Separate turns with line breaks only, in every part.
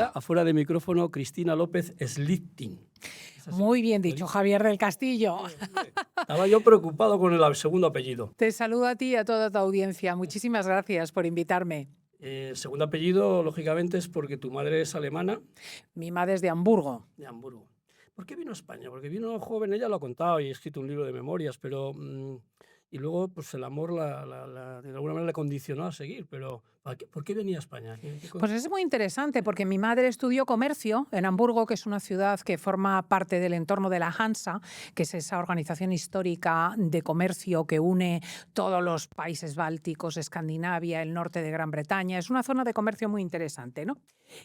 decía afuera de micrófono Cristina López Slitting.
Muy bien dicho, Javier del Castillo.
Estaba yo preocupado con el segundo apellido.
Te saludo a ti y a toda tu audiencia. Muchísimas gracias por invitarme.
El segundo apellido, lógicamente, es porque tu madre es alemana.
Mi madre es de Hamburgo.
De Hamburgo. ¿Por qué vino a España? Porque vino joven, ella lo ha contado y ha escrito un libro de memorias, pero... y luego, pues el amor de alguna manera le condicionó a seguir, pero ¿por qué venía a España?
Pues es muy interesante porque mi madre estudió comercio en Hamburgo, que es una ciudad que forma parte del entorno de la Hansa, que es esa organización histórica de comercio que une todos los países bálticos, Escandinavia, el norte de Gran Bretaña. Es una zona de comercio muy interesante, ¿no?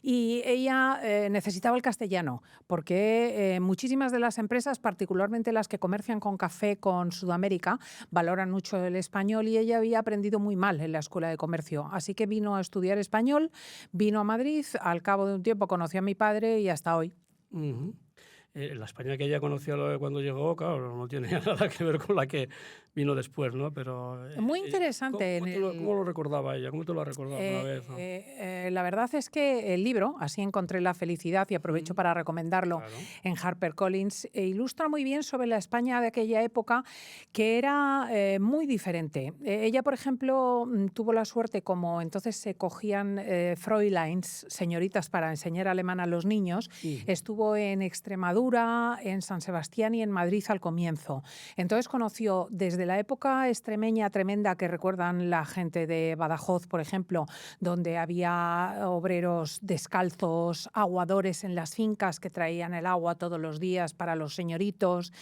Y ella necesitaba el castellano porque muchísimas de las empresas, particularmente las que comercian con café con Sudamérica, valoran mucho el español y ella había aprendido muy mal en la escuela de comercio. Así que vino a estudiar español, vino a Madrid, al cabo de un tiempo conoció a mi padre y hasta hoy.
La España que ella conoció cuando llegó, claro, no tiene nada que ver con la que vino después, ¿no? Pero
muy interesante.
¿Cómo lo recordaba ella? ¿Cómo te lo ha recordado una vez? ¿No?
La verdad es que el libro, Así encontré la felicidad, y aprovecho para recomendarlo, claro, en HarperCollins, ilustra muy bien sobre la España de aquella época, que era muy diferente. Ella, por ejemplo, tuvo la suerte, como entonces se cogían Fräuleins, señoritas, para enseñar alemán a los niños, estuvo en Extremadura, en San Sebastián y en Madrid al comienzo. Entonces conoció desde la época extremeña tremenda que recuerdan la gente de Badajoz, por ejemplo, donde había obreros descalzos, aguadores en las fincas que traían el agua todos los días para los señoritos,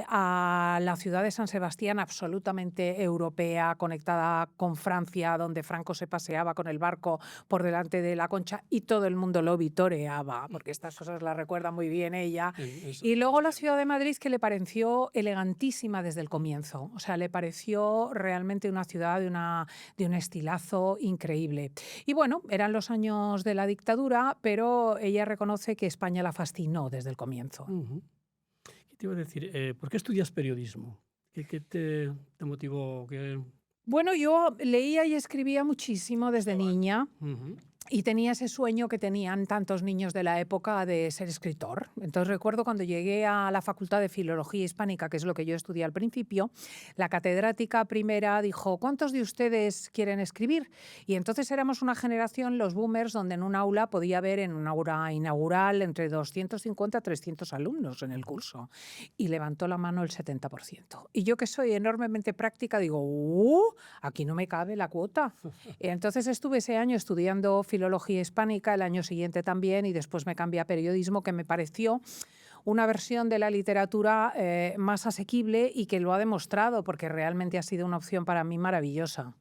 a la ciudad de San Sebastián, absolutamente europea, conectada con Francia, donde Franco se paseaba con el barco por delante de la Concha y todo el mundo lo vitoreaba, porque estas cosas las recuerda muy bien ella. Y luego la ciudad de Madrid, que le pareció elegantísima desde el comienzo. O sea, le pareció realmente una ciudad de un estilazo increíble. Y bueno, eran los años de la dictadura, pero ella reconoce que España la fascinó desde el comienzo.
¿Qué te iba a decir? ¿Por qué estudias periodismo? ¿Qué te motivó?
Bueno, yo leía y escribía muchísimo desde niña. Y tenía ese sueño que tenían tantos niños de la época de ser escritor. Entonces recuerdo cuando llegué a la Facultad de Filología Hispánica, que es lo que yo estudié al principio, la catedrática primera dijo: ¿cuántos de ustedes quieren escribir? Y entonces éramos una generación, los boomers, donde en un aula podía haber, en una aula inaugural, entre 250 a 300 alumnos en el curso. Y levantó la mano el 70%. Y yo, que soy enormemente práctica, digo, aquí no me cabe la cuota. Entonces estuve ese año estudiando Filología Hispánica, el año siguiente también, y después me cambié a periodismo, que me pareció una versión de la literatura más asequible y que lo ha demostrado, porque realmente ha sido una opción para mí maravillosa.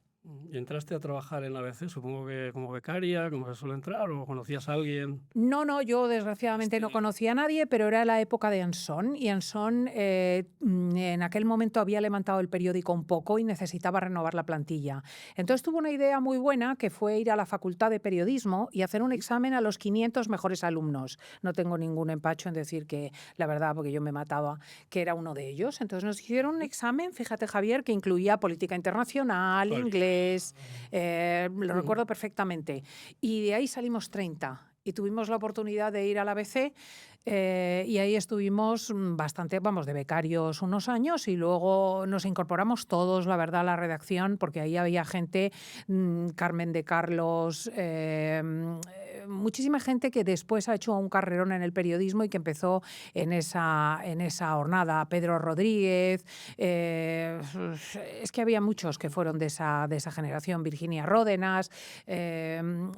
¿Y entraste a trabajar en la ABC? Supongo que como becaria, como se suele entrar, ¿o conocías a alguien?
No, yo desgraciadamente no conocía a nadie, pero era la época de Anson, y Anson en aquel momento había levantado el periódico un poco y necesitaba renovar la plantilla. Entonces tuvo una idea muy buena, que fue ir a la Facultad de Periodismo y hacer un examen a los 500 mejores alumnos. No tengo ningún empacho en decir que, la verdad, porque yo me mataba, que era uno de ellos. Entonces nos hicieron un examen, fíjate, Javier, que incluía política internacional, inglés, lo recuerdo perfectamente. Y de ahí salimos 30 y tuvimos la oportunidad de ir a la ABC, y ahí estuvimos bastante, de becarios unos años, y luego nos incorporamos todos, la verdad, a la redacción, porque ahí había gente, Carmen de Carlos, muchísima gente que después ha hecho un carrerón en el periodismo y que empezó en esa jornada. Pedro Rodríguez, es que había muchos que fueron de esa generación, Virginia Ródenas,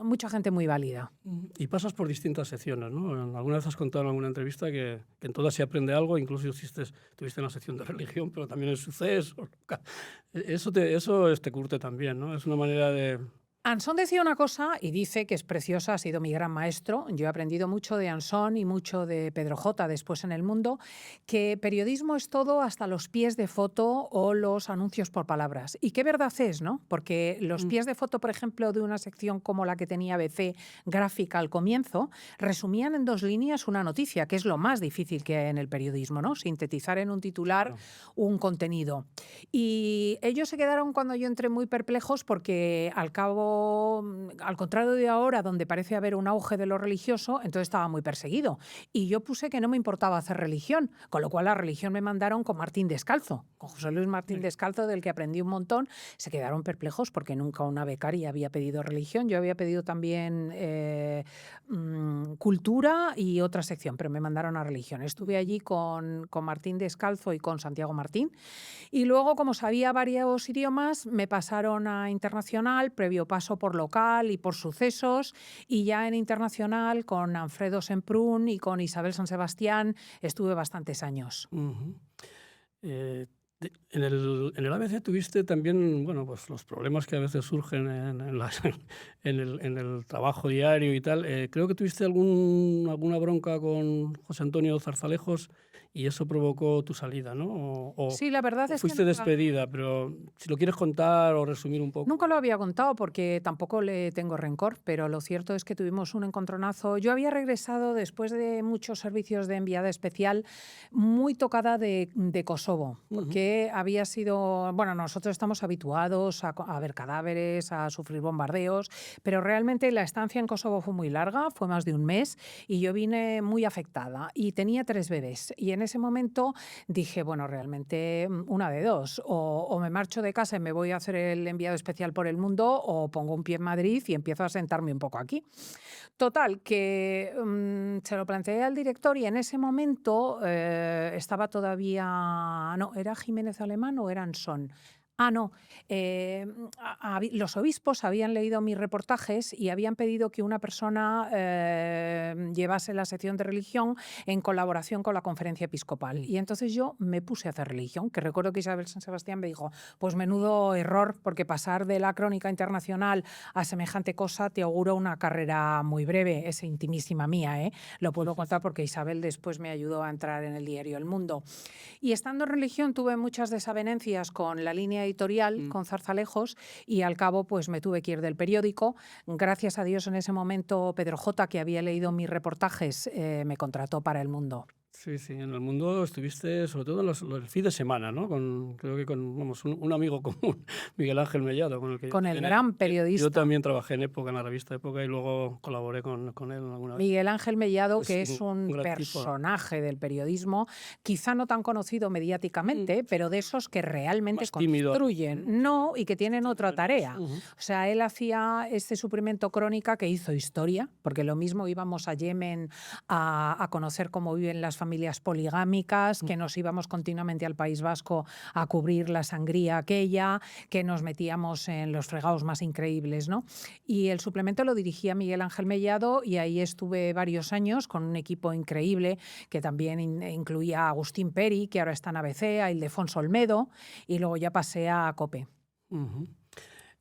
mucha gente muy válida.
Y pasas por distintas secciones, ¿no? Alguna vez has contado en alguna entrevista que en todas se aprende algo, incluso tuviste una sección de religión, pero también en sucesos. Eso te curte también, ¿no? Es una manera de...
Anson decía una cosa, y dice que es preciosa, ha sido mi gran maestro. Yo he aprendido mucho de Anson y mucho de Pedro J. después en El Mundo, que periodismo es todo hasta los pies de foto o los anuncios por palabras. Y qué verdad es, ¿no? Porque los pies de foto, por ejemplo, de una sección como la que tenía ABC, gráfica al comienzo, resumían en 2 líneas una noticia, que es lo más difícil que hay en el periodismo, ¿no? Sintetizar en un titular un contenido. Y ellos se quedaron, cuando yo entré, muy perplejos, porque al cabo pero al contrario de ahora, donde parece haber un auge de lo religioso, entonces estaba muy perseguido. Y yo puse que no me importaba hacer religión, con lo cual la religión me mandaron con Martín Descalzo, con José Luis Martín Descalzo, del que aprendí un montón. Se quedaron perplejos porque nunca una becaria había pedido religión. Yo había pedido también cultura y otra sección, pero me mandaron a religión. Estuve allí con Martín Descalzo y con Santiago Martín. Y luego, como sabía varios idiomas, me pasaron a internacional, previo paso por local y por sucesos, y ya en internacional con Alfredo Semprún y con Isabel San Sebastián estuve bastantes años.
En el ABC tuviste también, bueno, pues los problemas que a veces surgen en el trabajo diario y tal. Creo que tuviste alguna bronca con José Antonio Zarzalejos y eso provocó tu salida, ¿no?
Sí, la verdad es que
fuiste despedida, pero si lo quieres contar o resumir un poco.
Nunca lo había contado porque tampoco le tengo rencor, pero lo cierto es que tuvimos un encontronazo. Yo había regresado después de muchos servicios de enviada especial, muy tocada de Kosovo, porque había sido, bueno, nosotros estamos habituados a ver cadáveres, a sufrir bombardeos, pero realmente la estancia en Kosovo fue muy larga, fue más de un mes, y yo vine muy afectada y tenía 3 bebés. Y en ese momento dije, bueno, realmente una de dos, o me marcho de casa y me voy a hacer el enviado especial por el mundo, o pongo un pie en Madrid y empiezo a sentarme un poco aquí. Total, que se lo planteé al director y en ese momento estaba todavía, no, ¿era Jiménez Alemán o era Anson? No. Los obispos habían leído mis reportajes y habían pedido que una persona llevase la sección de religión en colaboración con la conferencia episcopal. Y entonces yo me puse a hacer religión, que recuerdo que Isabel San Sebastián me dijo, pues menudo error, porque pasar de la crónica internacional a semejante cosa te auguro una carrera muy breve. Es intimísima mía, ¿eh? Lo puedo contar porque Isabel después me ayudó a entrar en el diario El Mundo. Y estando en religión tuve muchas desavenencias con la línea editorial, con Zarzalejos, y al cabo pues me tuve que ir del periódico. Gracias a Dios en ese momento Pedro J., que había leído mis reportajes, me contrató para El Mundo.
Sí, sí, en El Mundo estuviste sobre todo en el fin de semana, ¿no? Creo que con vamos, un amigo común, Miguel Ángel Mellado, con el que
Con el gran periodista.
Yo también trabajé en Época, en la revista Época, y luego colaboré con él alguna vez.
Miguel Ángel Mellado,
Es
que es un personaje del periodismo, quizá no tan conocido mediáticamente, pero de esos que realmente
más tímido.
construyen, no, y que tienen otra tarea. O sea, él hacía este suplemento Crónica que hizo historia, porque lo mismo íbamos a Yemen a conocer cómo viven las familias poligámicas, que nos íbamos continuamente al País Vasco a cubrir la sangría aquella, que nos metíamos en los fregados más increíbles, ¿no? Y el suplemento lo dirigía Miguel Ángel Mellado y ahí estuve varios años con un equipo increíble que también incluía a Agustín Peri, que ahora está en ABC, a Ildefonso Olmedo, y luego ya pasé a COPE.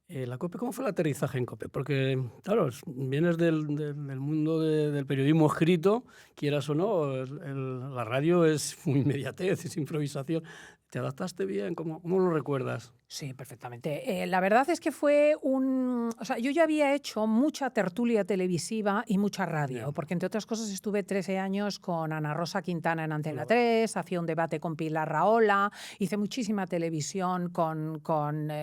La COPE, ¿cómo fue el aterrizaje en COPE? Porque, claro, vienes del mundo del periodismo escrito, quieras o no, la radio es inmediatez, es improvisación. ¿Te adaptaste bien? ¿Cómo lo recuerdas?
Sí, perfectamente. La verdad es que fue o sea, yo ya había hecho mucha tertulia televisiva y mucha radio, porque entre otras cosas estuve 13 años con Ana Rosa Quintana en Antena 3, hacía un debate con Pilar Rahola, hice muchísima televisión con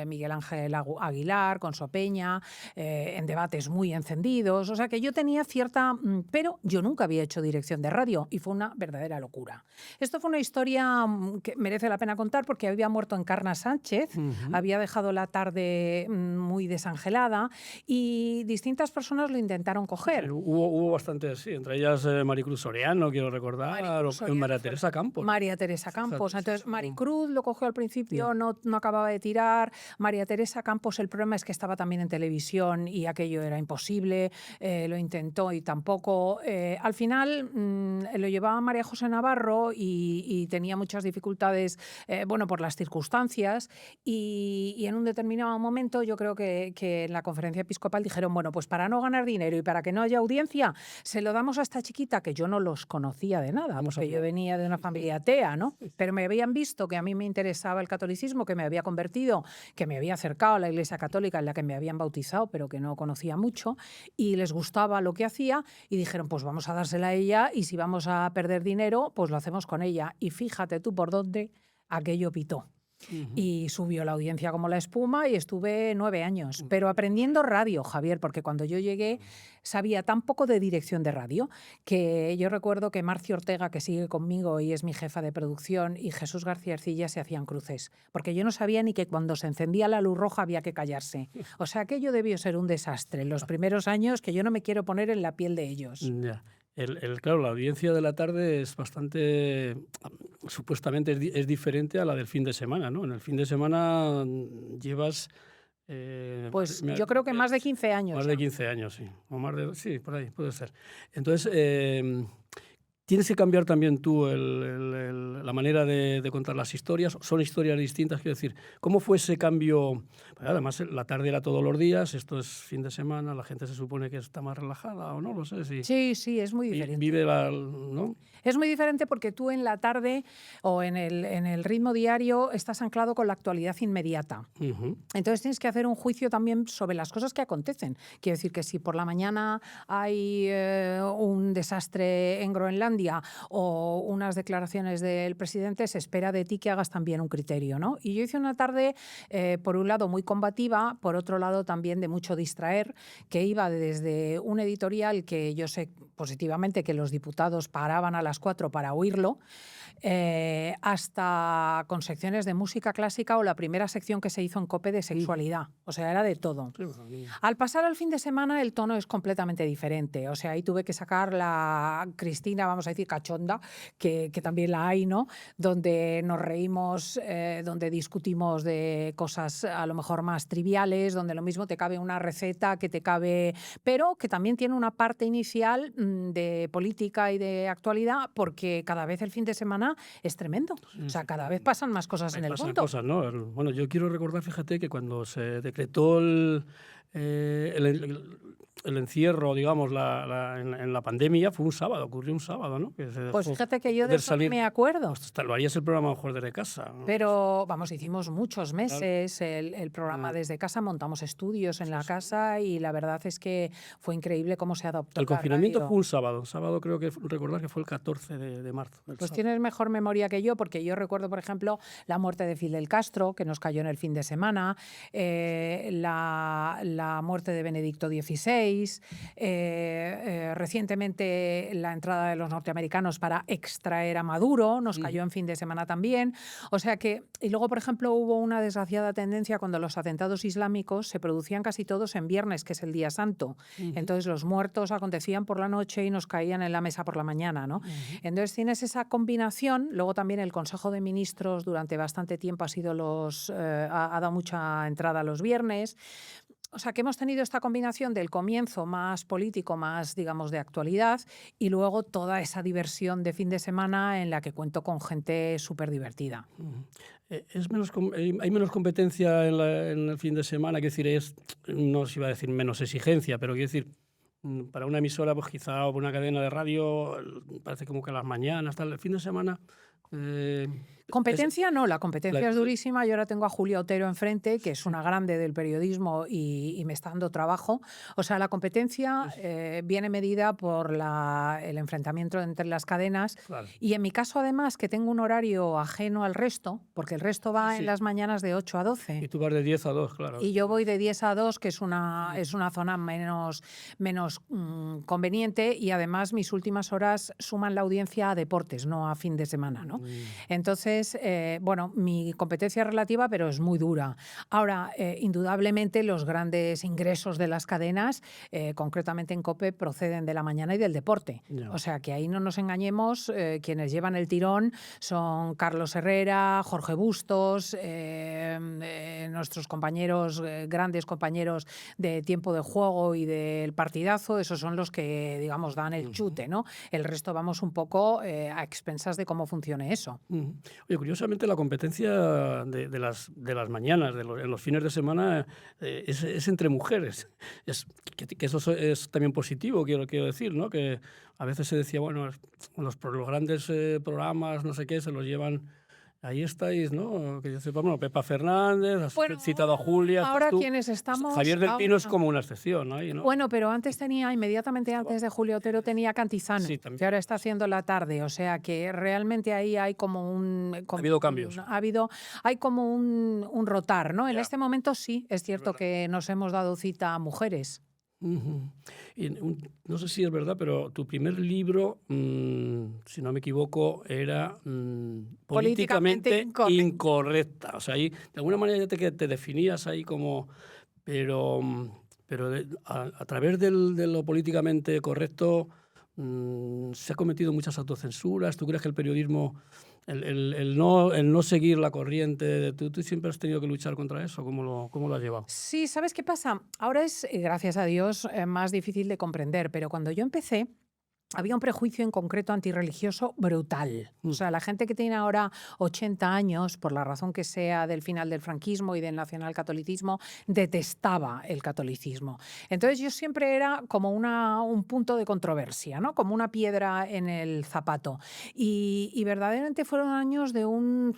Miguel Ángel Aguilar, con Sopeña, en debates muy encendidos, o sea que yo tenía cierta... Pero yo nunca había hecho dirección de radio y fue una verdadera locura. Esto fue una historia que merece la pena contar porque había muerto Encarna Sánchez, había dejado la tarde muy desangelada y distintas personas lo intentaron coger.
Sí, hubo bastantes, sí, entre ellas Maricruz Soriano, quiero recordar, María Teresa Campos.
María Teresa Campos. Entonces, Maricruz lo cogió al principio, no acababa de tirar. María Teresa Campos, el problema es que estaba también en televisión y aquello era imposible, lo intentó y tampoco. Al final lo llevaba María José Navarro y tenía muchas dificultades, bueno, por las circunstancias y en un determinado momento yo creo que en la conferencia episcopal dijeron, bueno, pues para no ganar dinero y para que no haya audiencia, se lo damos a esta chiquita, que yo no los conocía de nada, porque yo venía de una familia atea, ¿no? Pero me habían visto que a mí me interesaba el catolicismo, que me había convertido, que me había acercado a la Iglesia Católica en la que me habían bautizado, pero que no conocía mucho, y les gustaba lo que hacía y dijeron, pues vamos a dársela a ella y si vamos a perder dinero, pues lo hacemos con ella. Y fíjate tú por dónde aquello pitó. y subió la audiencia como la espuma y estuve 9 años, pero aprendiendo radio, Javier, porque cuando yo llegué sabía tan poco de dirección de radio que yo recuerdo que Marcio Ortega, que sigue conmigo y es mi jefa de producción, y Jesús García Ercilla se hacían cruces, porque yo no sabía ni que cuando se encendía la luz roja había que callarse. O sea, aquello debió ser un desastre en los primeros años que yo no me quiero poner en la piel de ellos.
Ya. Claro, la audiencia de la tarde es bastante, supuestamente es diferente a la del fin de semana, ¿no? En el fin de semana llevas...
Pues yo creo que más de 15 años.
Más de 15 años, sí. O más de, sí, por ahí, puede ser. Entonces, tienes que cambiar también tú la manera de contar las historias. Son historias distintas, quiero decir. ¿Cómo fue ese cambio? Además, la tarde era todos los días, esto es fin de semana, la gente se supone que está más relajada o no, lo sé.
Sí, es muy diferente.
Vive ¿no?
Es muy diferente porque tú en la tarde o en el ritmo diario estás anclado con la actualidad inmediata. Entonces tienes que hacer un juicio también sobre las cosas que acontecen. Quiero decir que si por la mañana hay un desastre en Groenlandia o unas declaraciones del presidente, se espera de ti que hagas también un criterio, ¿no? Y yo hice una tarde, por un lado, muy combativa, por otro lado también de mucho distraer, que iba desde un editorial que yo sé positivamente que los diputados paraban a las 4 para oírlo, hasta con secciones de música clásica o la primera sección que se hizo en COPE de sexualidad. O sea, era de todo. Al pasar al fin de semana el tono es completamente diferente. O sea, ahí tuve que sacar la Cristina, vamos a decir, cachonda, que también la hay, ¿no? Donde nos reímos, donde discutimos de cosas a lo mejor más triviales, donde lo mismo te cabe una receta que te cabe, pero que también tiene una parte inicial de política y de actualidad, porque cada vez el fin de semana es tremendo. O sea, cada vez pasan más cosas en el mundo.
Cosas, ¿no? Bueno, yo quiero recordar, fíjate, que cuando se decretó el encierro, digamos, en la pandemia, fue un sábado, ocurrió un sábado, ¿no?
Pues fíjate que yo de eso me acuerdo.
Hasta lo harías el programa mejor desde casa, ¿no?
Pero, vamos, hicimos muchos meses el programa desde casa, montamos estudios en la casa y la verdad es que fue increíble cómo se adoptó.
El confinamiento fue un sábado creo que recordar que fue el 14 de marzo.
Pues
sábado.
Tienes mejor memoria que yo, porque yo recuerdo, por ejemplo, la muerte de Fidel Castro, que nos cayó en el fin de semana, la muerte de Benedicto XVI, recientemente la entrada de los norteamericanos para extraer a Maduro, nos cayó en fin de semana también. O sea que, y luego, por ejemplo, hubo una desgraciada tendencia cuando los atentados islámicos se producían casi todos en viernes, que es el día santo. Entonces los muertos acontecían por la noche y nos caían en la mesa por la mañana, ¿no? Entonces tienes esa combinación. Luego también el Consejo de Ministros durante bastante tiempo ha dado mucha entrada a los viernes. O sea, que hemos tenido esta combinación del comienzo más político, más, digamos, de actualidad, y luego toda esa diversión de fin de semana en la que cuento con gente súper divertida.
Hay menos competencia en el fin de semana, quiero decir, no se iba a decir menos exigencia, pero quiero decir, para una emisora, pues quizá, o una cadena de radio, parece como que a las mañanas, tal, el fin de semana...
Competencia no, la competencia es durísima. Yo ahora tengo a Julia Otero enfrente, que es una grande del periodismo y me está dando trabajo. O sea, la competencia viene medida por el enfrentamiento entre las cadenas. Claro. Y en mi caso, además, que tengo un horario ajeno al resto, porque el resto va en las mañanas de 8 a 12.
Y tú vas de 10 a 2, claro.
Y yo voy de 10 a 2, que es una zona menos conveniente, y además mis últimas horas suman la audiencia a deportes, no a fin de semana, ¿no? Entonces, bueno, mi competencia es relativa, pero es muy dura. Ahora, indudablemente, los grandes ingresos de las cadenas, concretamente en COPE, proceden de la mañana y del deporte. No. O sea, que ahí no nos engañemos, quienes llevan el tirón son Carlos Herrera, Jorge Bustos, nuestros compañeros, grandes compañeros de Tiempo de Juego y del Partidazo, esos son los que, digamos, dan el chute, ¿no? El resto vamos un poco a expensas de cómo funcione eso.
Oye, curiosamente la competencia de las mañanas, en los fines de semana, es entre mujeres. Que eso es también positivo, quiero decir, ¿no? Que a veces se decía, bueno, los grandes programas, no sé qué, se los llevan ahí estáis, ¿no? Que yo sepa, bueno, Pepa Fernández, has
Bueno,
citado a Julia.
ahora
tú.
quienes estamos...
Javier del Pino es como una excepción, ¿no? Ahí, ¿no?
Bueno, pero antes tenía, inmediatamente antes de Julio Otero tenía Cantizano,
Sí, también.
que ahora está haciendo La Tarde, o sea que realmente ahí hay como un...
Ha habido cambios.
Hay como un rotar, ¿no? En
Ya.
este momento sí, es cierto
verdad.
que nos hemos dado cita a mujeres.
Y no sé si es verdad, pero tu primer libro, si no me equivoco, era políticamente incorrecta. O sea, ahí de alguna manera ya te definías ahí como... Pero a través de lo políticamente correcto se ha cometido muchas autocensuras. ¿Tú crees que el periodismo, el no seguir la corriente, tú siempre has tenido que luchar contra eso? ¿Cómo lo has llevado?
Sí, ¿sabes qué pasa? Ahora es, gracias a Dios, más difícil de comprender, pero cuando yo empecé, había un prejuicio en concreto antirreligioso brutal. O sea, la gente que tiene ahora 80 años, por la razón que sea del final del franquismo y del nacionalcatolicismo, detestaba el catolicismo. Entonces yo siempre era como un punto de controversia, ¿no? Como una piedra en el zapato. Y verdaderamente fueron años de un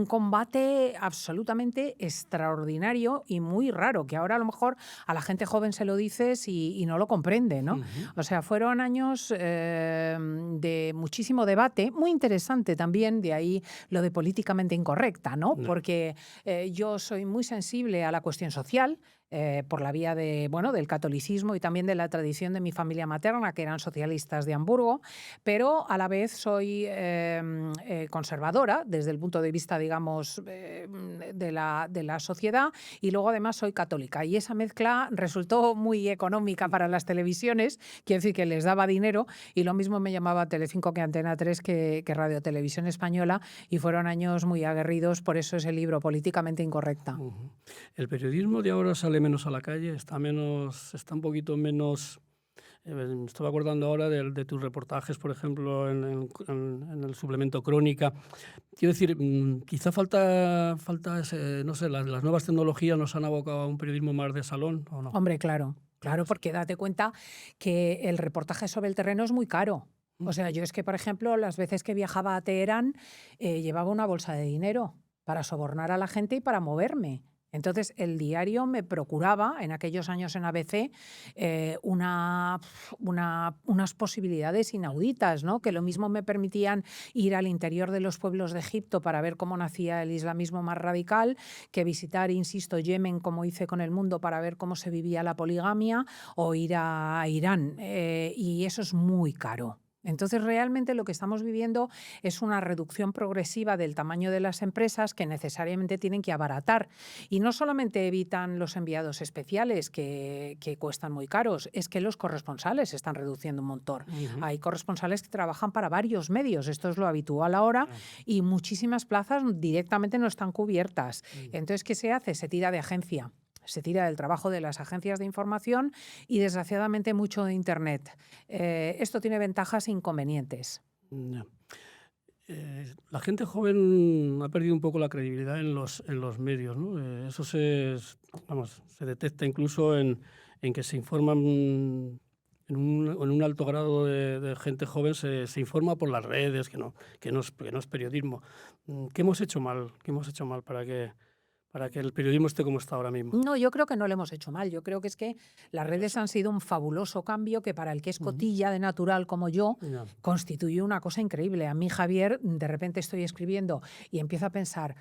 combate absolutamente extraordinario y muy raro, que ahora a lo mejor a la gente joven se lo dices y no lo comprende, ¿no? O sea, fueron años... de muchísimo debate, muy interesante también, de ahí lo de políticamente incorrecta, ¿no? Porque yo soy muy sensible a la cuestión social, por la vía del catolicismo y también de la tradición de mi familia materna, que eran socialistas de Hamburgo, pero a la vez soy conservadora desde el punto de vista, digamos, de la sociedad, y luego además soy católica. Y esa mezcla resultó muy económica para las televisiones, quiere decir que les daba dinero, y lo mismo me llamaba Telecinco que Antena 3 que Radio Televisión Española, y fueron años muy aguerridos, por eso ese libro, Políticamente Incorrecta.
El periodismo de ahora sale menos a la calle, está un poquito menos... Me estaba acordando ahora de tus reportajes, por ejemplo, en el suplemento Crónica. Quiero decir, quizá falta no sé, las nuevas tecnologías nos han abocado a un periodismo más de salón, ¿o no?
Hombre, claro, porque date cuenta que el reportaje sobre el terreno es muy caro. O sea, yo es que, por ejemplo, las veces que viajaba a Teherán, llevaba una bolsa de dinero para sobornar a la gente y para moverme. Entonces, el diario me procuraba, en aquellos años en ABC, unas posibilidades inauditas, ¿no? Que lo mismo me permitían ir al interior de los pueblos de Egipto para ver cómo nacía el islamismo más radical, que visitar, insisto, Yemen, como hice con El Mundo, para ver cómo se vivía la poligamia, o ir a Irán. Y eso es muy caro. Entonces, realmente lo que estamos viviendo es una reducción progresiva del tamaño de las empresas que necesariamente tienen que abaratar. Y no solamente evitan los enviados especiales, que cuestan muy caros, es que los corresponsales se están reduciendo un montón. Hay corresponsales que trabajan para varios medios, esto es lo habitual ahora, y muchísimas plazas directamente no están cubiertas. Entonces, ¿qué se hace? Se tira de agencia. Se tira del trabajo de las agencias de información y, desgraciadamente, mucho de Internet. Esto tiene ventajas e inconvenientes.
La gente joven ha perdido un poco la credibilidad en los medios, ¿no? Eso se detecta incluso en que se informan en un alto grado de gente joven, se informa por las redes, que no es periodismo. ¿Qué hemos hecho mal? ¿Qué hemos hecho mal para que el periodismo esté como está ahora mismo?
No, yo creo que no lo hemos hecho mal. Yo creo que es que las redes han sido un fabuloso cambio que, para el que es cotilla de natural como yo, constituye una cosa increíble. A mí, Javier, de repente estoy escribiendo y empiezo a pensar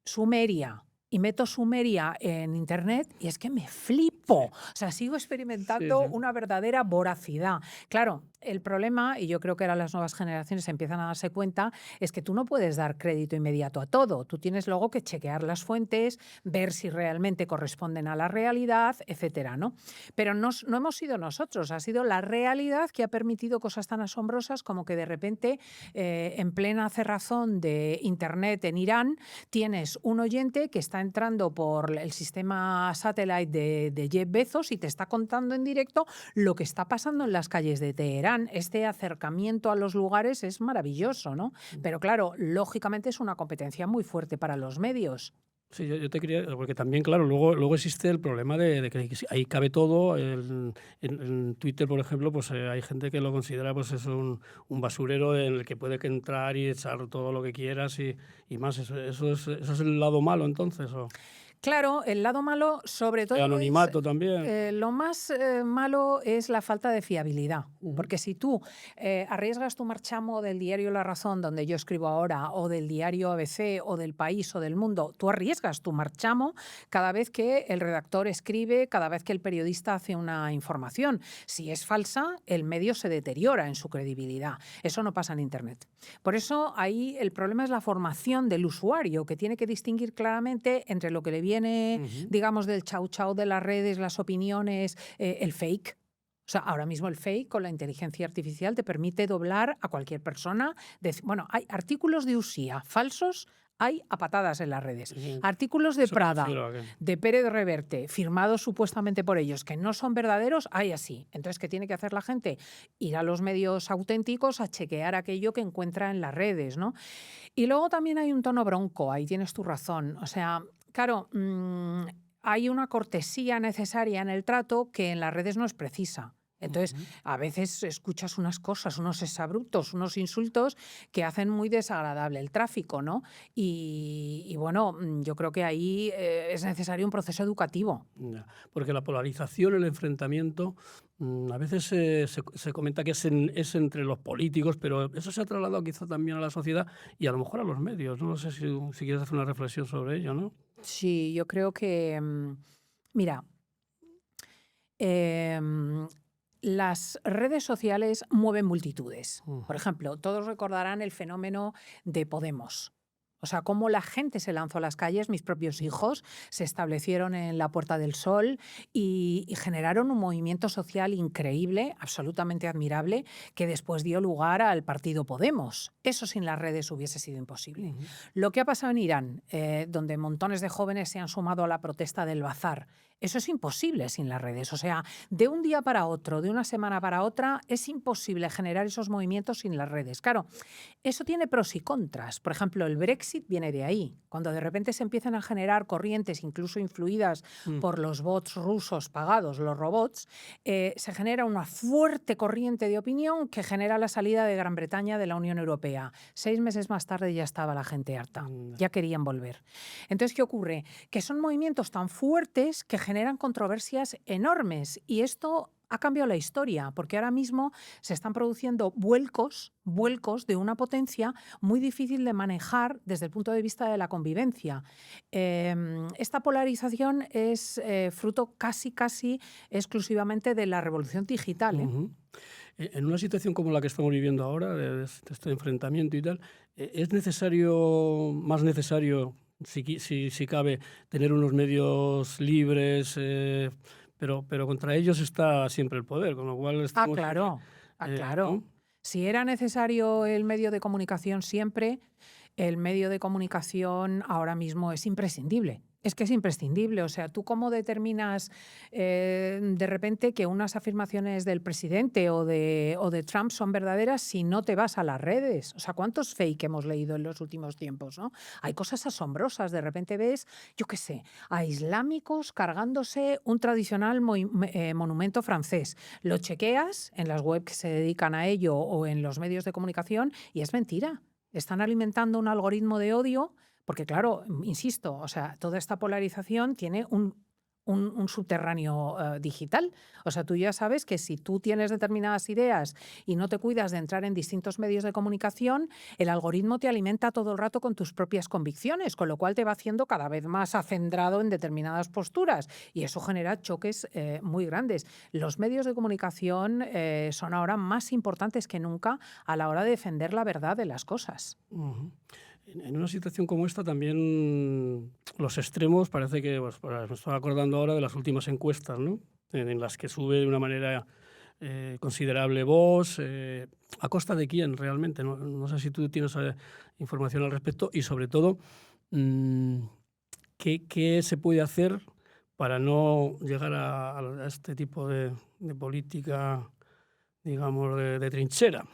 Sumeria, y meto Sumeria en Internet y es que me flipo. O sea, sigo experimentando una verdadera voracidad. Claro, el problema, y yo creo que ahora las nuevas generaciones empiezan a darse cuenta, es que tú no puedes dar crédito inmediato a todo. Tú tienes luego que chequear las fuentes, ver si realmente corresponden a la realidad, etcétera, ¿no? Pero no hemos sido nosotros, ha sido la realidad que ha permitido cosas tan asombrosas como que de repente, en plena cerrazón de Internet en Irán, tienes un oyente que está entrando por el sistema satellite de Jeff Bezos y te está contando en directo lo que está pasando en las calles de Teherán. Este acercamiento a los lugares es maravilloso, ¿no? Pero claro, lógicamente es una competencia muy fuerte para los medios.
Sí, yo te quería, porque también, claro, luego existe el problema de que ahí cabe todo. En Twitter, por ejemplo, pues hay gente que lo considera pues eso un basurero en el que puede que entrar y echar todo lo que quieras y más. Eso es el lado malo, entonces.
Claro, el lado malo, sobre
El
todo, es
anonimato también.
lo más malo es la falta de fiabilidad.
Ujú.
Porque si tú arriesgas tu marchamo del diario La Razón, donde yo escribo ahora, o del diario ABC, o del País, o del Mundo, tú arriesgas tu marchamo cada vez que el redactor escribe, cada vez que el periodista hace una información. Si es falsa, el medio se deteriora en su credibilidad. Eso no pasa en Internet. Por eso ahí el problema es la formación del usuario, que tiene que distinguir claramente entre lo que le viene, digamos, del chau chau de las redes, las opiniones, el fake. O sea, ahora mismo el fake con la inteligencia artificial te permite doblar a cualquier persona. Bueno, hay artículos de Usía falsos, hay a patadas en las redes.
Sí.
Artículos de
Eso me
Prada,
refiero a que-
de Pérez Reverte, firmados supuestamente por ellos, que no son verdaderos, hay así. Entonces, ¿qué tiene que hacer la gente? Ir a los medios auténticos a chequear aquello que encuentra en las redes, ¿no? Y luego también hay un tono bronco, ahí tienes tu razón. O sea, claro, hay una cortesía necesaria en el trato que en las redes no es precisa. Entonces, a veces escuchas unas cosas, unos exabruptos, unos insultos que hacen muy desagradable el tráfico, ¿no? Y bueno, yo creo que ahí es necesario un proceso educativo.
Ya, porque la polarización, el enfrentamiento, a veces se comenta que es entre los políticos, pero eso se ha trasladado quizá también a la sociedad y a lo mejor a los medios. No sé si quieres hacer una reflexión sobre ello, ¿no?
Sí, yo creo que, mira, em, las redes sociales mueven multitudes. Por ejemplo, todos recordarán el fenómeno de Podemos. O sea, cómo la gente se lanzó a las calles, mis propios hijos se establecieron en la Puerta del Sol y generaron un movimiento social increíble, absolutamente admirable, que después dio lugar al partido Podemos. Eso sin las redes hubiese sido imposible. Lo que ha pasado en Irán, donde montones de jóvenes se han sumado a la protesta del bazar, eso es imposible sin las redes. O sea, de un día para otro, de una semana para otra, es imposible generar esos movimientos sin las redes. Claro, eso tiene pros y contras. Por ejemplo, el Brexit viene de ahí. Cuando de repente se empiezan a generar corrientes, incluso influidas por los bots rusos pagados, los robots, se genera una fuerte corriente de opinión que genera la salida de Gran Bretaña de la Unión Europea. 6 meses más tarde ya estaba la gente harta. Ya querían volver. Entonces, ¿qué ocurre? Que son movimientos tan fuertes que generan controversias enormes. Y esto ha cambiado la historia, porque ahora mismo se están produciendo vuelcos de una potencia muy difícil de manejar desde el punto de vista de la convivencia. Esta polarización es fruto casi exclusivamente de la revolución digital.
En una situación como la que estamos viviendo ahora, de este enfrentamiento y tal, es más necesario, si cabe, tener unos medios libres, pero contra ellos está siempre el poder, con lo cual estamos...
Claro.
¿no?
Si era necesario el medio de comunicación siempre, el medio de comunicación ahora mismo es imprescindible. Es que es imprescindible. O sea, ¿tú cómo determinas de repente que unas afirmaciones del presidente o de Trump son verdaderas si no te vas a las redes? O sea, ¿cuántos fake hemos leído en los últimos tiempos, ¿no? Hay cosas asombrosas. De repente ves, yo qué sé, a islámicos cargándose un tradicional monumento francés. Lo chequeas en las webs que se dedican a ello o en los medios de comunicación y es mentira. Están alimentando un algoritmo de odio. Porque, claro, insisto, o sea, toda esta polarización tiene un subterráneo digital. O sea, tú ya sabes que si tú tienes determinadas ideas y no te cuidas de entrar en distintos medios de comunicación, el algoritmo te alimenta todo el rato con tus propias convicciones, con lo cual te va haciendo cada vez más acendrado en determinadas posturas y eso genera choques muy grandes. Los medios de comunicación son ahora más importantes que nunca a la hora de defender la verdad de las cosas.
En una situación como esta también los extremos, parece que, me estoy acordando ahora de las últimas encuestas, ¿no? En las que sube de una manera considerable Vox, ¿a costa de quién realmente? No sé si tú tienes información al respecto y sobre todo, ¿qué se puede hacer para no llegar a este tipo de política, digamos, de trinchera?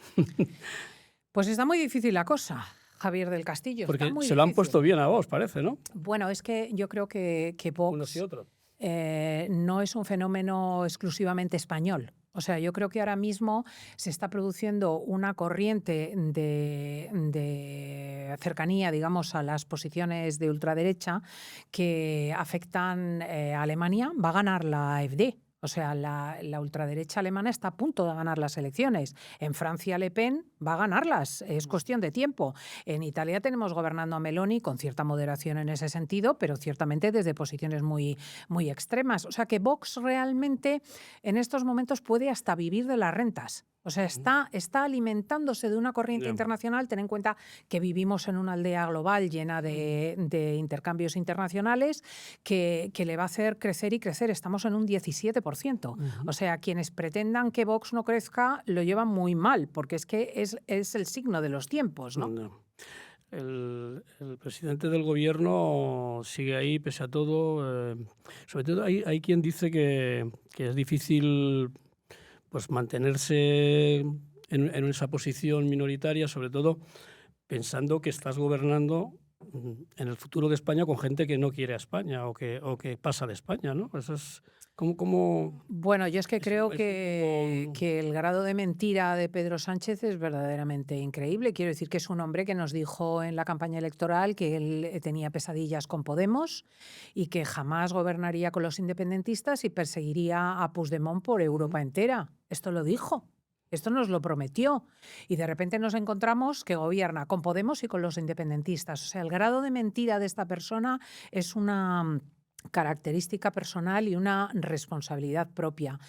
Pues está muy difícil la cosa, Javier del Castillo.
Porque
está muy
se lo han
difícil.
puesto bien a Vox, parece, ¿no?
Bueno, es que yo creo que Vox
Unos y otros.
no es un fenómeno exclusivamente español. O sea, yo creo que ahora mismo se está produciendo una corriente de cercanía, digamos, a las posiciones de ultraderecha que afectan a Alemania. Va a ganar la AfD. O sea, la ultraderecha alemana está a punto de ganar las elecciones. En Francia, Le Pen va a ganarlas. Es cuestión de tiempo. En Italia tenemos gobernando a Meloni con cierta moderación en ese sentido, pero ciertamente desde posiciones muy, muy extremas. O sea, que Vox realmente en estos momentos puede hasta vivir de las rentas. O sea, está alimentándose de una corriente internacional. Ten en cuenta que vivimos en una aldea global llena de intercambios internacionales que le va a hacer crecer y crecer. Estamos en un 17%. O sea, quienes pretendan que Vox no crezca lo llevan muy mal, porque es que es el signo de los tiempos, ¿no?
El presidente del gobierno sigue ahí pese a todo. Sobre todo hay quien dice que es difícil pues mantenerse en esa posición minoritaria, sobre todo pensando que estás gobernando en el futuro de España con gente que no quiere a España o que pasa de España, ¿no? Eso es como
Bueno, yo es que creo que el grado de mentira de Pedro Sánchez es verdaderamente increíble. Quiero decir que es un hombre que nos dijo en la campaña electoral que él tenía pesadillas con Podemos y que jamás gobernaría con los independentistas y perseguiría a Puigdemont por Europa entera. Esto lo dijo. Esto nos lo prometió y de repente nos encontramos que gobierna con Podemos y con los independentistas. O sea, el grado de mentira de esta persona es una característica personal y una responsabilidad propia.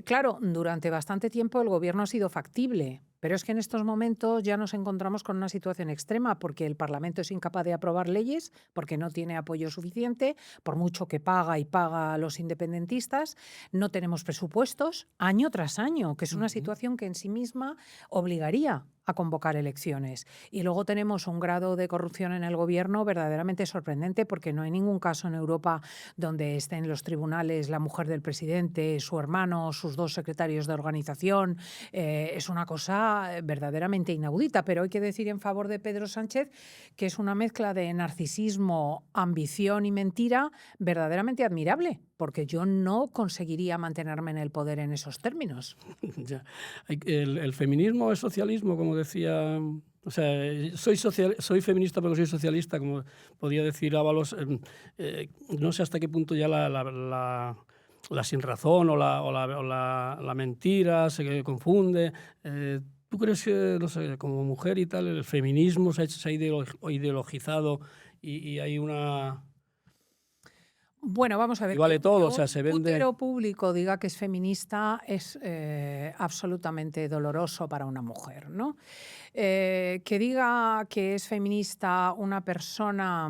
Claro, durante bastante tiempo el gobierno ha sido factible, pero es que en estos momentos ya nos encontramos con una situación extrema porque el Parlamento es incapaz de aprobar leyes porque no tiene apoyo suficiente, por mucho que paga y paga a los independentistas. No tenemos presupuestos año tras año, que es una situación que en sí misma obligaría a convocar elecciones. Y luego tenemos un grado de corrupción en el gobierno verdaderamente sorprendente porque no hay ningún caso en Europa donde esté en los tribunales la mujer del presidente, su hermano, sus dos secretarios de organización. Es una cosa verdaderamente inaudita, pero hay que decir en favor de Pedro Sánchez que es una mezcla de narcisismo, ambición y mentira verdaderamente admirable, porque yo no conseguiría mantenerme en el poder en esos términos.
Ya. El feminismo es socialismo, como decía. O sea, soy feminista porque soy socialista, como podía decir Ábalos. No sé hasta qué punto ya la sinrazón o la mentira se confunde. ¿Tú crees que, no sé, como mujer y tal, el feminismo se ha ideologizado y hay una...
Bueno, vamos a ver.
Y vale todo, o sea,
se
vende...
Un putero público diga que es feminista es absolutamente doloroso para una mujer, ¿no? Que diga que es feminista una persona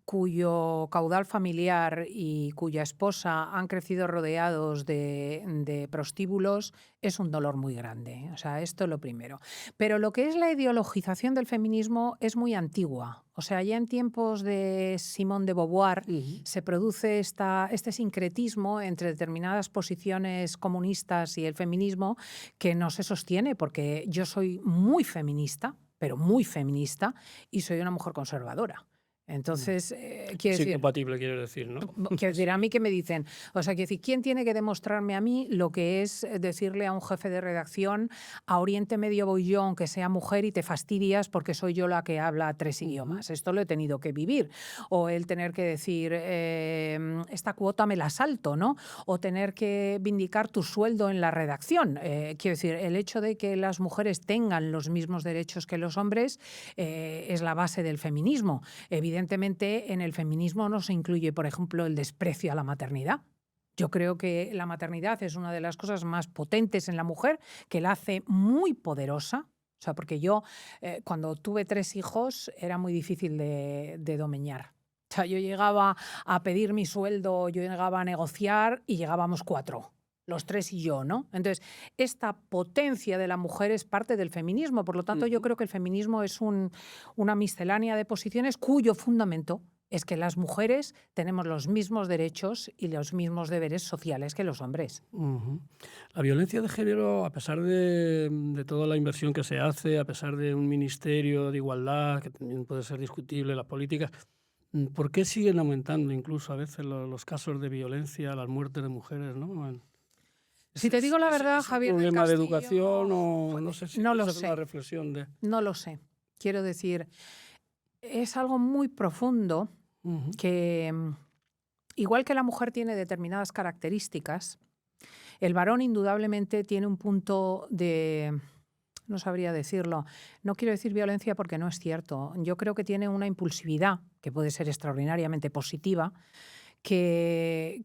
cuyo caudal familiar y cuya esposa han crecido rodeados de prostíbulos es un dolor muy grande. O sea, esto es lo primero. Pero lo que es la ideologización del feminismo es muy antigua. O sea, ya en tiempos de Simone de Beauvoir se produce este sincretismo entre determinadas posiciones comunistas y el feminismo que no se sostiene, porque yo soy muy feminista, pero muy feminista, y soy una mujer conservadora. Entonces, quiere decir...
incompatible, quiere decir, ¿no?
Quiero decir, a mí que me dicen, o sea, quiero decir, ¿quién tiene que demostrarme a mí lo que es decirle a un jefe de redacción, a Oriente Medio voy yo, aunque sea mujer, y te fastidias porque soy yo la que habla 3 idiomas? Esto lo he tenido que vivir. O el tener que decir, esta cuota me la salto, ¿no? O tener que vindicar tu sueldo en la redacción. Quiero decir, el hecho de que las mujeres tengan los mismos derechos que los hombres es la base del feminismo. Evidentemente, en el feminismo no se incluye, por ejemplo, el desprecio a la maternidad. Yo creo que la maternidad es una de las cosas más potentes en la mujer, que la hace muy poderosa. O sea, porque yo, cuando tuve 3 hijos, era muy difícil de domeñar. O sea, yo llegaba a pedir mi sueldo, yo llegaba a negociar y llegábamos 4. Los 3 y yo, ¿no? Entonces, esta potencia de la mujer es parte del feminismo. Por lo tanto, yo creo que el feminismo es una miscelánea de posiciones cuyo fundamento es que las mujeres tenemos los mismos derechos y los mismos deberes sociales que los hombres.
La violencia de género, a pesar de toda la inversión que se hace, a pesar de un ministerio de igualdad, que también puede ser discutible, las políticas, ¿por qué siguen aumentando incluso a veces los casos de violencia, las muertes de mujeres, ¿no?
Si te digo la verdad, Javier del
¿Es un problema de
Castillo,
educación o no sé si
no lo
es
sé.
una reflexión de...?
No lo sé. Quiero decir, es algo muy profundo que, igual que la mujer tiene determinadas características, el varón indudablemente tiene un punto de... No sabría decirlo. No quiero decir violencia porque no es cierto. Yo creo que tiene una impulsividad que puede ser extraordinariamente positiva, que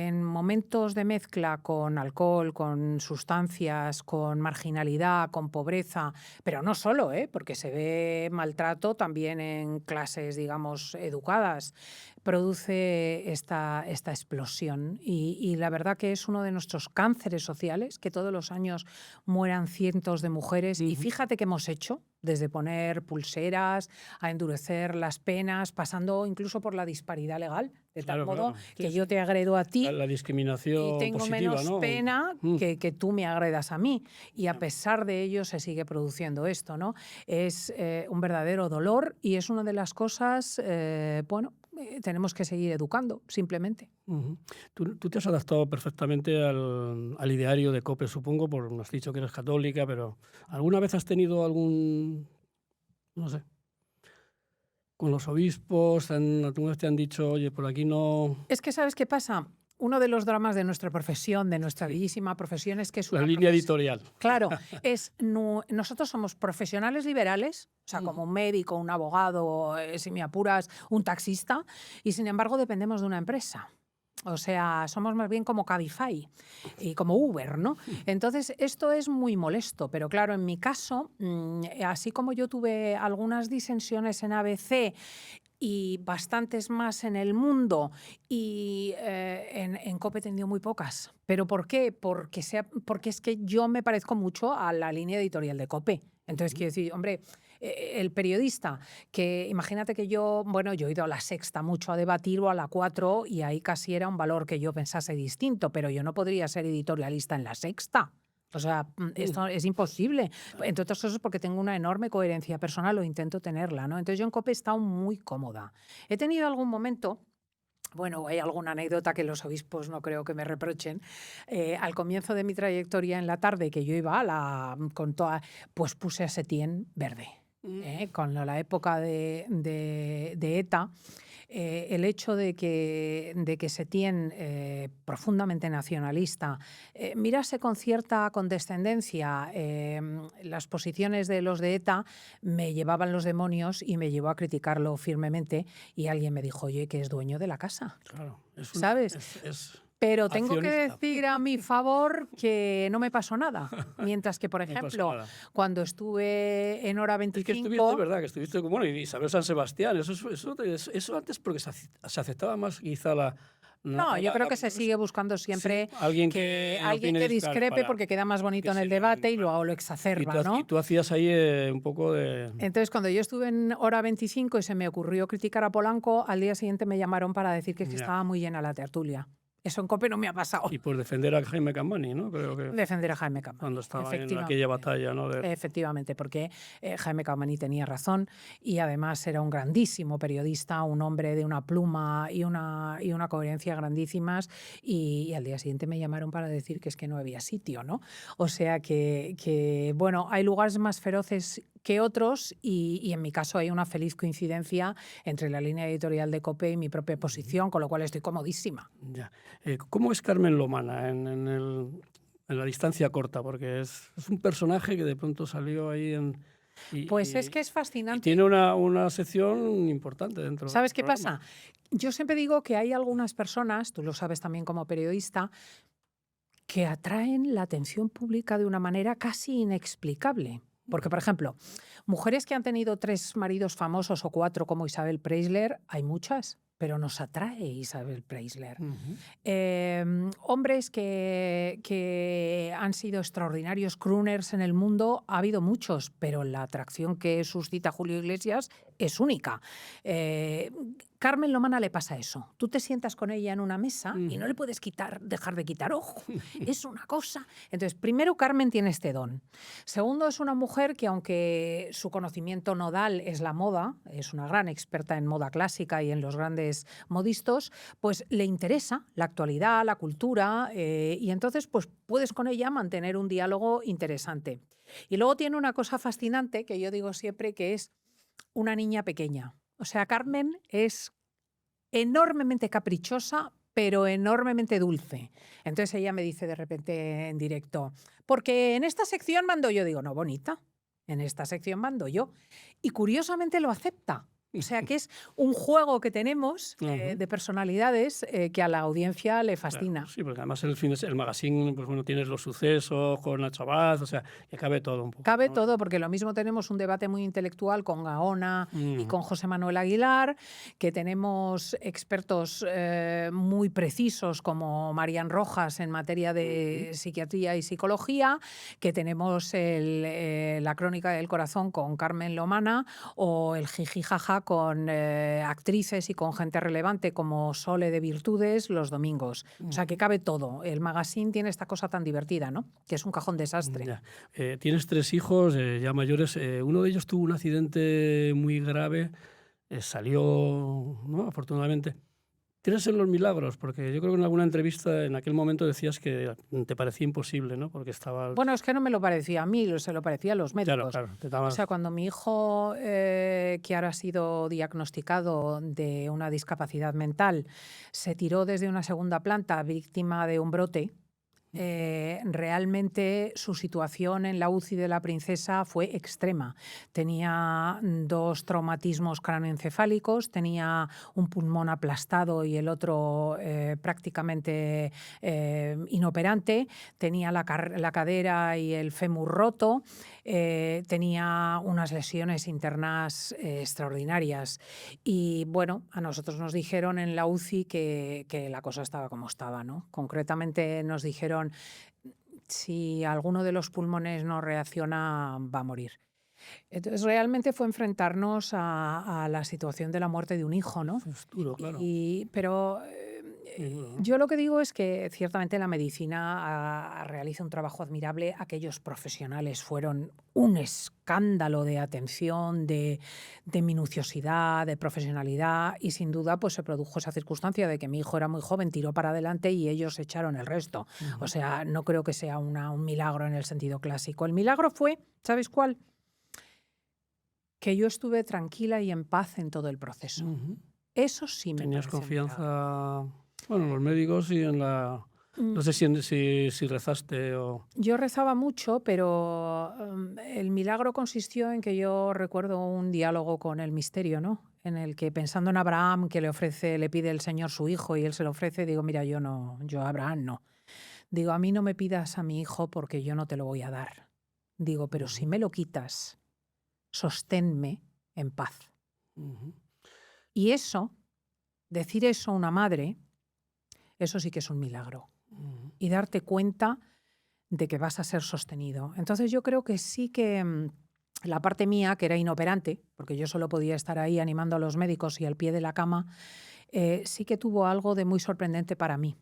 en momentos de mezcla con alcohol, con sustancias, con marginalidad, con pobreza, pero no solo, porque se ve maltrato también en clases, digamos, educadas, produce esta explosión. Y la verdad que es uno de nuestros cánceres sociales, que todos los años mueran cientos de mujeres. Y fíjate que hemos hecho, desde poner pulseras, a endurecer las penas, pasando incluso por la disparidad legal, de tal modo que yo te agredo a ti
la discriminación
y tengo
positiva,
menos
¿no?
pena que tú me agredas a mí. Y a pesar de ello se sigue produciendo esto, ¿no? Es un verdadero dolor y es una de las cosas, tenemos que seguir educando, simplemente.
Tú te has adaptado perfectamente al ideario de COPE, supongo, porque me has dicho que eres católica, pero ¿alguna vez has tenido algún, no sé, con los obispos, alguna vez te han dicho, oye, por aquí no...
Es que, ¿sabes qué pasa? Uno de los dramas de nuestra profesión, de nuestra bellísima profesión, es que es
La
una
línea editorial.
Claro, nosotros somos profesionales liberales, o sea, como un médico, un abogado, si me apuras, un taxista, y sin embargo dependemos de una empresa. O sea, somos más bien como Cabify y como Uber, ¿no? Entonces, esto es muy molesto, pero claro, en mi caso, así como yo tuve algunas disensiones en ABC y bastantes más en El Mundo, y en COPE he tenido muy pocas. ¿Pero por qué? Porque es que yo me parezco mucho a la línea editorial de COPE. Entonces, quiero decir, hombre, el periodista, que imagínate que yo he ido a La Sexta mucho a debatir, o a La 4, y ahí casi era un valor que yo pensase distinto, pero yo no podría ser editorialista en La Sexta. O sea, esto es imposible. Entre otras cosas porque tengo una enorme coherencia personal, o intento tenerla, ¿no? Entonces yo en COPE he estado muy cómoda. He tenido algún momento... Bueno, hay alguna anécdota que los obispos no creo que me reprochen. Al comienzo de mi trayectoria en la tarde, que yo iba pues puse a Setién verde. Con la época de ETA, el hecho de que Setién, profundamente nacionalista, mirase con cierta condescendencia las posiciones de los de ETA, me llevaban los demonios y me llevó a criticarlo firmemente, y alguien me dijo, oye, que es dueño de la casa.
Claro,
¿Sabes? Pero tengo que
accionista.
decir a mi favor que no me pasó nada. Mientras que, por ejemplo, cuando estuve en Hora 25...
Es que estuviste, ¿verdad? Que estuviste como Isabel San Sebastián. Eso antes porque se aceptaba más quizá la...
No, yo creo que se sigue buscando siempre
alguien
que
opine
discrepe porque queda más bonito en el debate y lo exacerba, ¿no?
Y tú hacías ahí un poco de...
Entonces, cuando yo estuve en Hora 25 y se me ocurrió criticar a Polanco, al día siguiente me llamaron para decir que estaba muy llena la tertulia. Eso en COPE no me ha pasado.
Y por defender a Jaime Campani, ¿no? Creo que
defender a Jaime Campani.
Cuando estaba en aquella batalla, ¿no?
Efectivamente, porque Jaime Campani tenía razón, y además era un grandísimo periodista, un hombre de una pluma y una coherencia grandísimas, y al día siguiente me llamaron para decir que es que no había sitio, ¿no? O sea que bueno, hay lugares más feroces que otros, y en mi caso hay una feliz coincidencia entre la línea editorial de COPE y mi propia posición, con lo cual estoy comodísima.
Ya. ¿Cómo es Carmen Lomana en la distancia corta? Porque es un personaje que de pronto salió ahí
pues es que es fascinante.
Y tiene una sección importante dentro.
¿Sabes qué pasa? Yo siempre digo que hay algunas personas, tú lo sabes también como periodista, que atraen la atención pública de una manera casi inexplicable. Porque, por ejemplo, mujeres que han tenido 3 maridos famosos o 4 como Isabel Preisler, hay muchas, pero nos atrae Isabel Preisler. Hombres que han sido extraordinarios crooners en el mundo, ha habido muchos, pero la atracción que suscita Julio Iglesias es única. Carmen Lomana le pasa eso. Tú te sientas con ella en una mesa y no le puedes dejar de quitar ojo. Es una cosa. Entonces, primero, Carmen tiene este don. Segundo, es una mujer que, aunque su conocimiento nodal es la moda, es una gran experta en moda clásica y en los grandes modistos, pues le interesa la actualidad, la cultura, y entonces pues puedes con ella mantener un diálogo interesante. Y luego tiene una cosa fascinante que yo digo siempre, que es una niña pequeña. O sea, Carmen es enormemente caprichosa, pero enormemente dulce. Entonces ella me dice de repente en directo, porque en esta sección mando yo. Digo, no, bonita, en esta sección mando yo. Y curiosamente lo acepta. O sea que es un juego que tenemos de personalidades que a la audiencia le fascina.
Claro, sí, porque además el magazine, pues bueno, tienes los sucesos con Nacho Abad, o sea, que cabe todo un poco.
Cabe
¿no?
todo, porque lo mismo tenemos un debate muy intelectual con Gaona y con José Manuel Aguilar, que tenemos expertos muy precisos como Marian Rojas en materia de psiquiatría y psicología, que tenemos la crónica del corazón con Carmen Lomana, o el jijijaja con actrices y con gente relevante como Sole de Virtudes los domingos. O sea, que cabe todo. El magazine tiene esta cosa tan divertida, ¿no? Que es un cajón desastre.
Ya. Tienes 3 hijos ya mayores. Uno de ellos tuvo un accidente muy grave, salió, ¿no? Afortunadamente. ¿Crees en los milagros? Porque yo creo que en alguna entrevista en aquel momento decías que te parecía imposible, ¿no? Porque estaba...
Bueno, es que no me lo parecía a mí, se lo parecía a los médicos.
Claro.
O sea, cuando mi hijo, que ahora ha sido diagnosticado de una discapacidad mental, se tiró desde una segunda planta víctima de un brote, realmente su situación en la UCI de la Princesa fue extrema. Tenía 2 traumatismos cráneoencefálicos, tenía un pulmón aplastado y el otro prácticamente inoperante, tenía la cadera y el fémur roto, tenía unas lesiones internas extraordinarias. Y bueno, a nosotros nos dijeron en la UCI que la cosa estaba como estaba, ¿no? Concretamente nos dijeron, si alguno de los pulmones no reacciona, va a morir. Entonces realmente fue enfrentarnos a la situación de la muerte de un hijo, ¿no?
Es duro, claro.
Pero yo lo que digo es que ciertamente la medicina realiza un trabajo admirable. Aquellos profesionales fueron un escándalo de atención, de minuciosidad, de profesionalidad, y sin duda pues se produjo esa circunstancia de que mi hijo era muy joven, tiró para adelante y ellos echaron el resto. O sea, no creo que sea un milagro en el sentido clásico. El milagro fue, ¿sabes cuál? Que yo estuve tranquila y en paz en todo el proceso. Eso sí me
¿Tenías
parece
confianza, bueno, en los médicos y en la... No sé si rezaste o...
Yo rezaba mucho, pero el milagro consistió en que yo recuerdo un diálogo con el misterio, ¿no? En el que, pensando en Abraham, que le pide el Señor su hijo y él se lo ofrece, digo, mira, yo a Abraham no. Digo, a mí no me pidas a mi hijo porque yo no te lo voy a dar. Digo, pero si me lo quitas, sosténme en paz. Y eso, decir eso a una madre, eso sí que es un milagro. Y darte cuenta de que vas a ser sostenido. Entonces yo creo que sí que la parte mía, que era inoperante, porque yo solo podía estar ahí animando a los médicos y al pie de la cama, sí que tuvo algo de muy sorprendente para mí.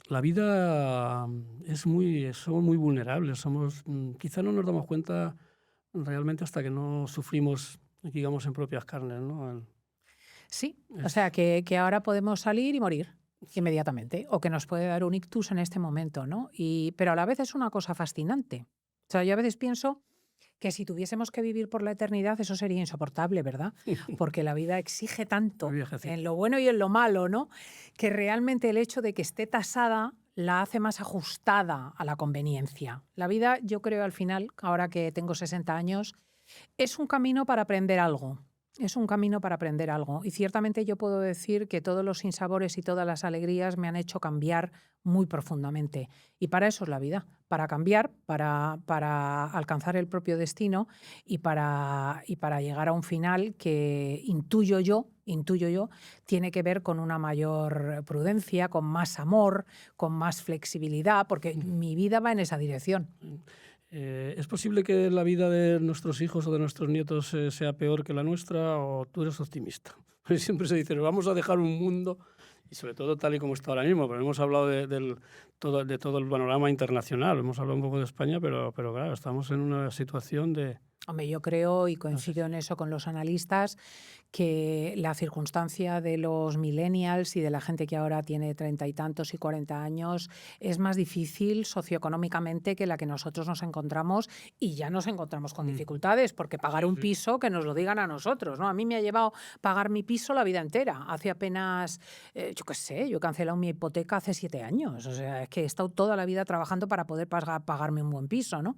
La vida somos muy vulnerables, quizá no nos damos cuenta realmente hasta que no sufrimos, digamos, en propias carnes, ¿no?
Sí, o sea que ahora podemos salir y morir inmediatamente, o que nos puede dar un ictus en este momento, ¿no? Pero a la vez es una cosa fascinante. O sea, yo a veces pienso que si tuviésemos que vivir por la eternidad, eso sería insoportable, ¿verdad? Porque la vida exige tanto, en lo bueno y en lo malo, ¿no? Que realmente el hecho de que esté tasada la hace más ajustada a la conveniencia. La vida, yo creo, al final, ahora que tengo 60 años, es un camino para aprender algo. Es un camino para aprender algo. Y ciertamente yo puedo decir que todos los sinsabores y todas las alegrías me han hecho cambiar muy profundamente. Y para eso es la vida, para cambiar, para alcanzar el propio destino y para llegar a un final que intuyo yo, tiene que ver con una mayor prudencia, con más amor, con más flexibilidad, porque mi vida va en esa dirección.
¿Es posible que la vida de nuestros hijos o de nuestros nietos sea peor que la nuestra, o tú eres optimista? Siempre se dice, vamos a dejar un mundo, y sobre todo tal y como está ahora mismo, pero hemos hablado de todo el panorama internacional, hemos hablado un poco de España, pero claro, estamos en una situación de...
Hombre, yo creo, y coincido en eso con los analistas, que la circunstancia de los millennials y de la gente que ahora tiene 30 y tantos y 40 años es más difícil socioeconómicamente que la que nosotros nos encontramos, y ya nos encontramos con dificultades, porque pagar un piso, que nos lo digan a nosotros, ¿no? A mí me ha llevado pagar mi piso la vida entera. Hace apenas, yo qué sé, yo he cancelado mi hipoteca hace 7 años. O sea, es que he estado toda la vida trabajando para poder pagarme un buen piso, ¿no?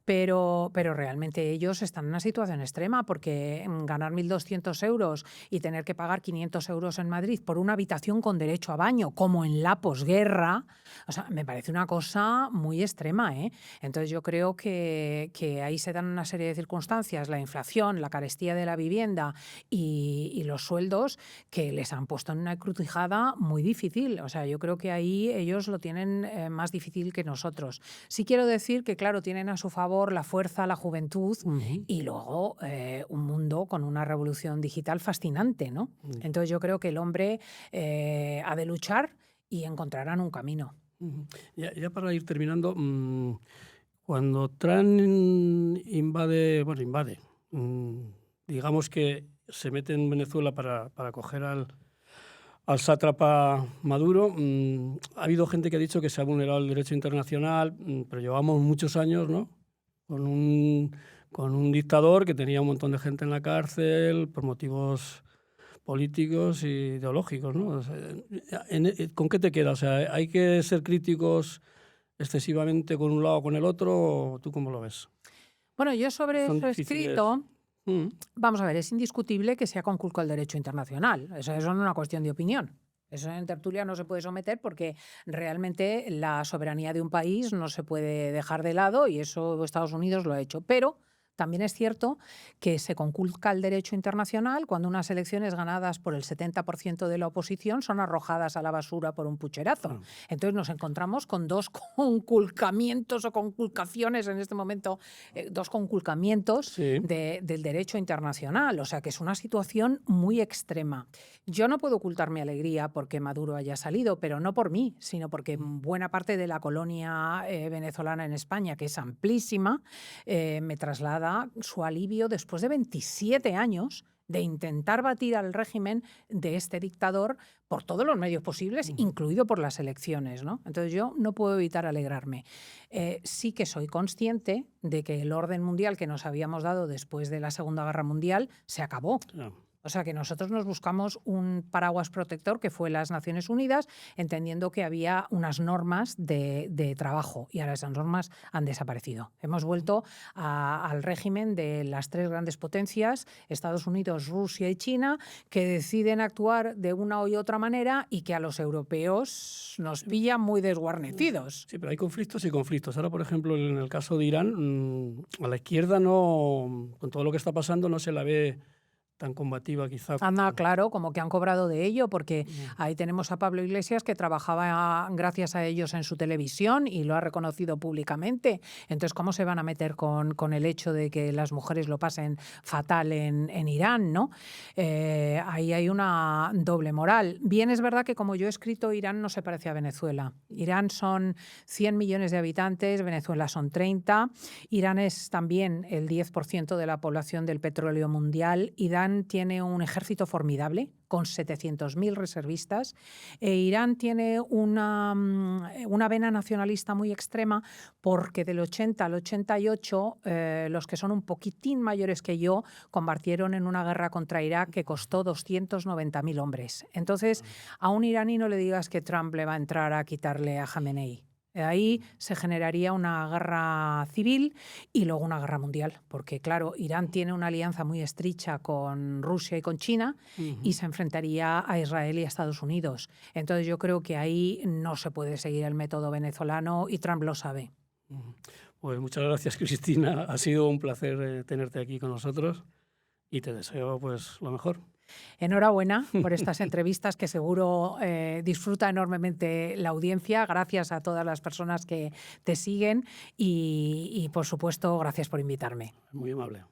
Pero realmente ellos están en una situación extrema, porque ganar 1.200 euros y tener que pagar 500 euros en Madrid por una habitación con derecho a baño, como en la posguerra, o sea, me parece una cosa muy extrema, ¿eh? Entonces yo creo que ahí se dan una serie de circunstancias, la inflación, la carestía de la vivienda y los sueldos, que les han puesto en una encrucijada muy difícil. O sea, yo creo que ahí ellos lo tienen más difícil que nosotros. Sí quiero decir que, claro, tienen a su favor la fuerza, la juventud y luego un mundo con una revolución digital fascinante, ¿no? Entonces yo creo que el hombre ha de luchar y encontrarán un camino.
Ya para ir terminando, cuando Trump invade, digamos que se mete en Venezuela para coger al sátrapa Maduro, ha habido gente que ha dicho que se ha vulnerado el derecho internacional, pero llevamos muchos años, ¿no?, con un dictador que tenía un montón de gente en la cárcel por motivos políticos e ideológicos, ¿no? O sea, ¿con qué te quedas? O sea, ¿hay que ser críticos excesivamente con un lado o con el otro? ¿O tú cómo lo ves?
Bueno, yo sobre
Son
eso he
difíciles.
escrito. Vamos a ver, es indiscutible que se ha conculcado el derecho internacional. Eso no es una cuestión de opinión. Eso en tertulia no se puede someter, porque realmente la soberanía de un país no se puede dejar de lado, y eso Estados Unidos lo ha hecho. Pero también es cierto que se conculca el derecho internacional cuando unas elecciones ganadas por el 70% de la oposición son arrojadas a la basura por un pucherazo. Entonces nos encontramos con dos conculcamientos o conculcaciones en este momento, dos conculcamientos del derecho internacional. O sea, que es una situación muy extrema. Yo no puedo ocultar mi alegría porque Maduro haya salido, pero no por mí, sino porque buena parte de la colonia venezolana en España, que es amplísima, me traslada su alivio después de 27 años de intentar batir al régimen de este dictador por todos los medios posibles, incluido por las elecciones, ¿no? Entonces yo no puedo evitar alegrarme. Sí que soy consciente de que el orden mundial que nos habíamos dado después de la Segunda Guerra Mundial se acabó. O sea, que nosotros nos buscamos un paraguas protector, que fue las Naciones Unidas, entendiendo que había unas normas de trabajo, y ahora esas normas han desaparecido. Hemos vuelto al régimen de las tres grandes potencias, Estados Unidos, Rusia y China, que deciden actuar de una u otra manera y que a los europeos nos pillan muy desguarnecidos.
Sí, pero hay conflictos y conflictos. Ahora, por ejemplo, en el caso de Irán, a la izquierda no, con todo lo que está pasando, no se la ve tan combativa quizá.
Anda, claro, como que han cobrado de ello, porque ahí tenemos a Pablo Iglesias, que trabajaba gracias a ellos en su televisión y lo ha reconocido públicamente. Entonces, ¿cómo se van a meter con el hecho de que las mujeres lo pasen fatal en Irán, ¿no? Ahí hay una doble moral. Bien, es verdad que, como yo he escrito, Irán no se parece a Venezuela. Irán son 100 millones de habitantes, Venezuela son 30. Irán es también el 10% de la población del petróleo mundial. Irán tiene un ejército formidable con 700.000 reservistas. Irán tiene una vena nacionalista muy extrema, porque del 80 al 88 los que son un poquitín mayores que yo combatieron en una guerra contra Irak que costó 290.000 hombres. Entonces, a un iraní no le digas que Trump le va a entrar a quitarle a Jamenei. Ahí se generaría una guerra civil y luego una guerra mundial, porque claro, Irán tiene una alianza muy estrecha con Rusia y con China y se enfrentaría a Israel y a Estados Unidos. Entonces yo creo que ahí no se puede seguir el método venezolano, y Trump lo sabe.
Pues muchas gracias, Cristina. Ha sido un placer tenerte aquí con nosotros y te deseo pues lo mejor.
Enhorabuena por estas entrevistas que seguro disfruta enormemente la audiencia. Gracias a todas las personas que te siguen y por supuesto, gracias por invitarme.
Muy amable.